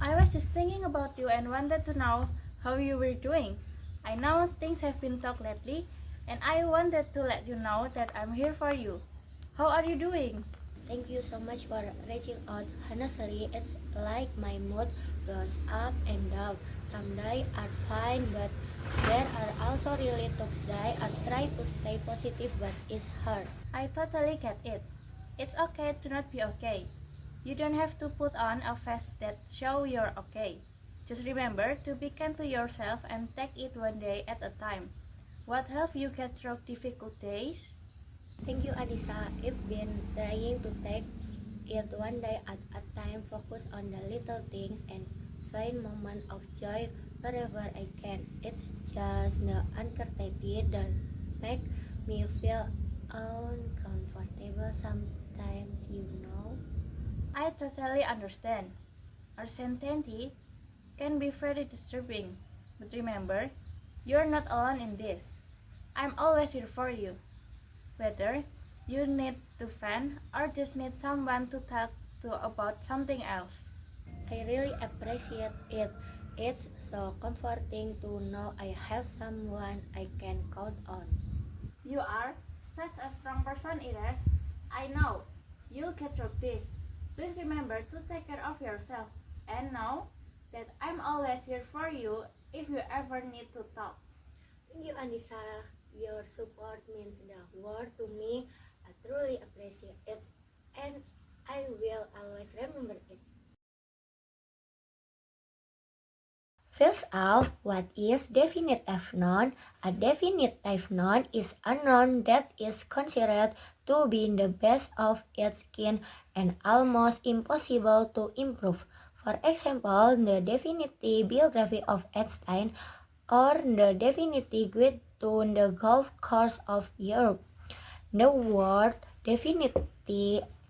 I was just thinking about you and wanted to know how you were doing. I know things have been tough lately, and I wanted to let you know that I'm here for you. How are you doing? Thank you so much for reaching out. Honestly, it's like my mood goes up and down. Some days are fine, but there are also really tough days. I try to stay positive, but it's hard. I totally get it. It's okay to not be okay. You don't have to put on a face that show you're okay. Just remember to be kind to yourself and take it one day at a time. What helped you get through difficult days? Thank you, Adisa. I've been trying to take it one day at a time, focus on the little things, and find moments of joy wherever I can. It's just the uncertainty that make me feel uncomfortable sometimes. I totally understand. Uncertainty can be very disturbing, but remember, you're not alone in this. I'm always here for you. Whether you need to vent or just need someone to talk to about something else. I really appreciate it. It's so comforting to know I have someone I can count on. You are such a strong person, Ires. I know you'll get through this. Please remember to take care of yourself and know that I'm always here for you if you ever need to talk. Thank you, Anissa. Your support means the world to me. I truly appreciate it, and I will always remember it. First off, what is definitive noun? A definitive noun is a noun that is considered to be the best of its kind and almost impossible to improve. For example, the definitive biography of Einstein or the definitive guide to the golf course of Europe. The word definitive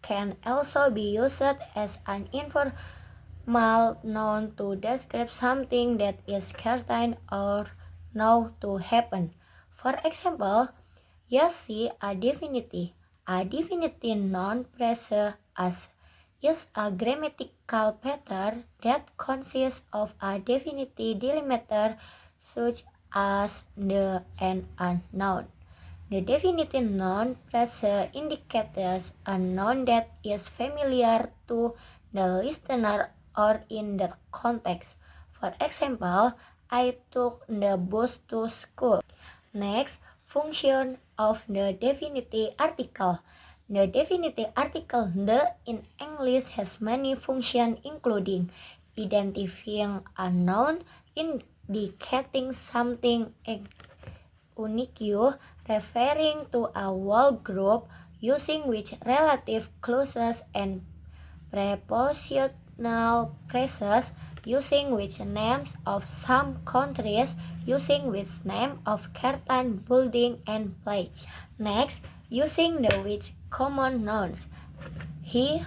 can also be used as an informal noun to describe something that is certain or known to happen. For example, yes, see a definitive noun phrase as is a grammatical pattern that consists of a definitive delimiter such as the and a noun. The definitive noun phrase indicates a noun that is familiar to the listener or in the context. For example, I took the bus to school. Next, function of the definitive article. The definitive article the in English has many functions including identifying a noun, indicating something unique, referring to a whole group, using which relative clauses and prepositional phrases, using which names of some countries, using which name of certain building and place. Next, using the which common nouns. He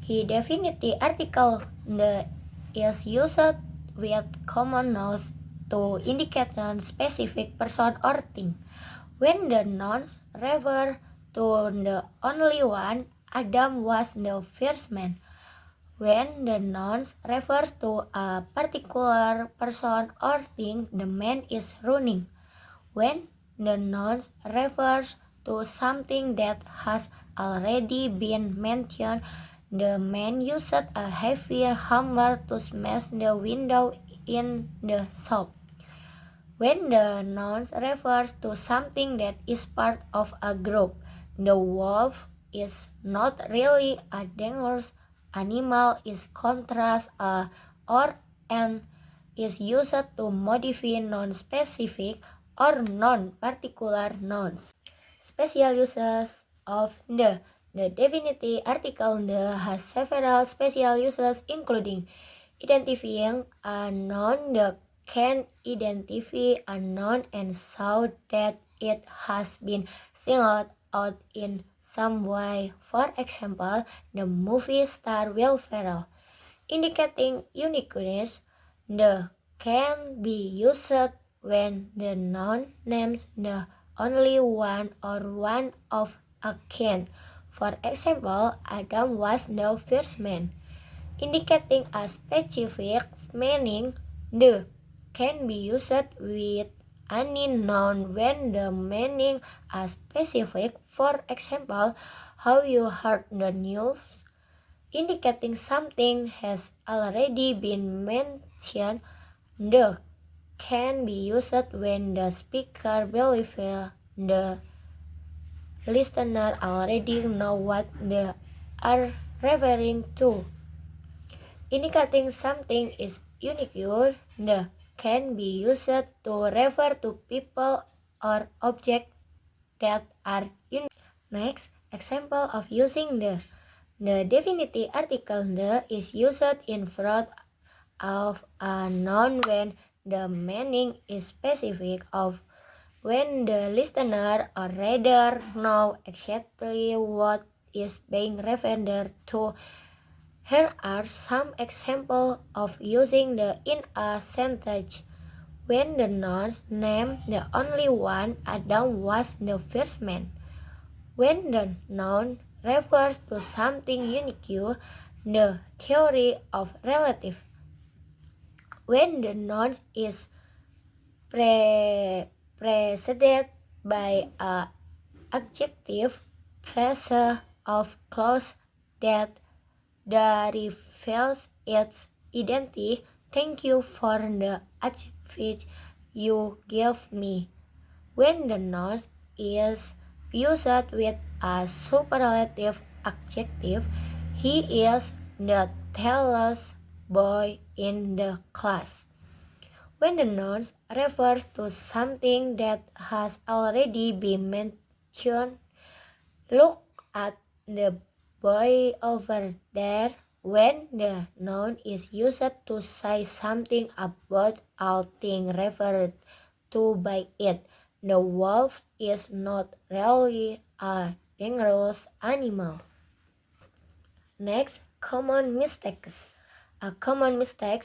definitive article the is used with common nouns to indicate a specific person or thing. When the nouns refer to the only one, Adam was the first man. When the noun refers to a particular person or thing, the man is running. When the noun refers to something that has already been mentioned, the man used a heavy hammer to smash the window in the shop. When the noun refers to something that is part of a group, the wolf is not really a dangerous animal, is contrast or and is used to modify non-specific or non-particular nouns. Special uses of the definitive article the has several special uses including identifying a noun that can identify a noun and show that it has been singled out in some way. For example, the movie star Will Ferrell. Indicating uniqueness, the can be used when the noun names the only one or one of a kind. For example, Adam was the first man. indicating a specific meaning. The can be used with any noun when the meaning is specific. For example, how you heard the news, indicating something has already been mentioned. The can be used when the speaker believes the listener already know what they are referring to, indicating something is unique. The can be used to refer to people or objects that are unique. Next, example of using the. The definite article the is used in front of a noun when the meaning is specific, of when the listener or reader know exactly what is being referred to. Here are some examples of using the in a sentence. When the noun's name, the only one Adam was the first man. When the noun refers to something unique, the theory of relative. When the noun is preceded by a adjective phrase of clause that reveals its identity. Thank you for the advice you gave me. When the noun is used with a superlative adjective, he is the tallest boy in the class. When the noun refers to something that has already been mentioned, look at the boy over there. When the noun is used to say something about a thing referred to by it, the wolf is not really a dangerous animal. Next, common mistakes. A common mistake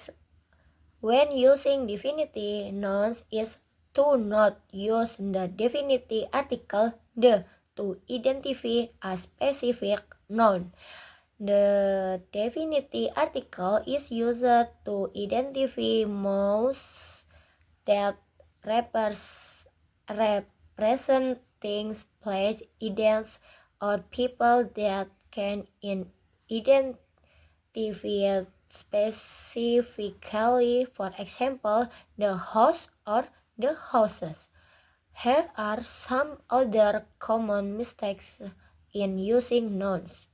when using definite nouns is to not use the definite article the to identify a specific noun. The definite article is used to identify nouns that represent things, place, events, or people that can identify specifically, for example, the house or the houses. Here are some other common mistakes in using nouns.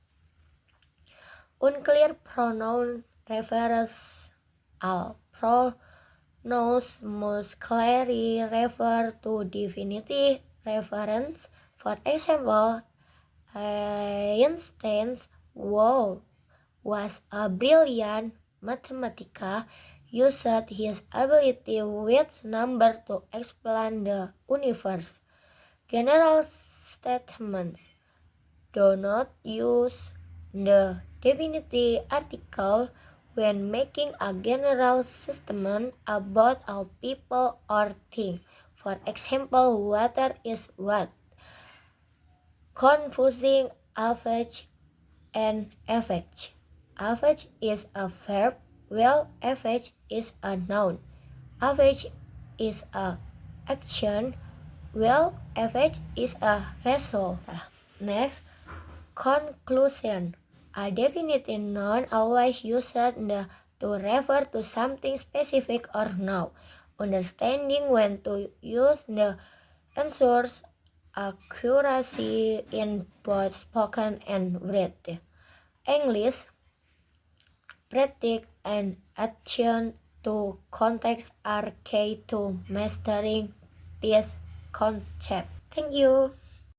Unclear pronoun reversal. Pronouns must clearly refer to definite reference. For example, Einstein was a brilliant mathematician, used his ability with numbers to explain the universe. General statements do not use the definite article when making a general statement about a people or thing. For example, water is what? Confusing average and effect. Average is a verb, while effect is a noun. Average is a action, while effect is a result. Next, conclusion. A definite noun always used to refer to something specific or noun. Understanding when to use the ensures accuracy in both spoken and written English. Practice and action to context are key to mastering this concept. Thank you.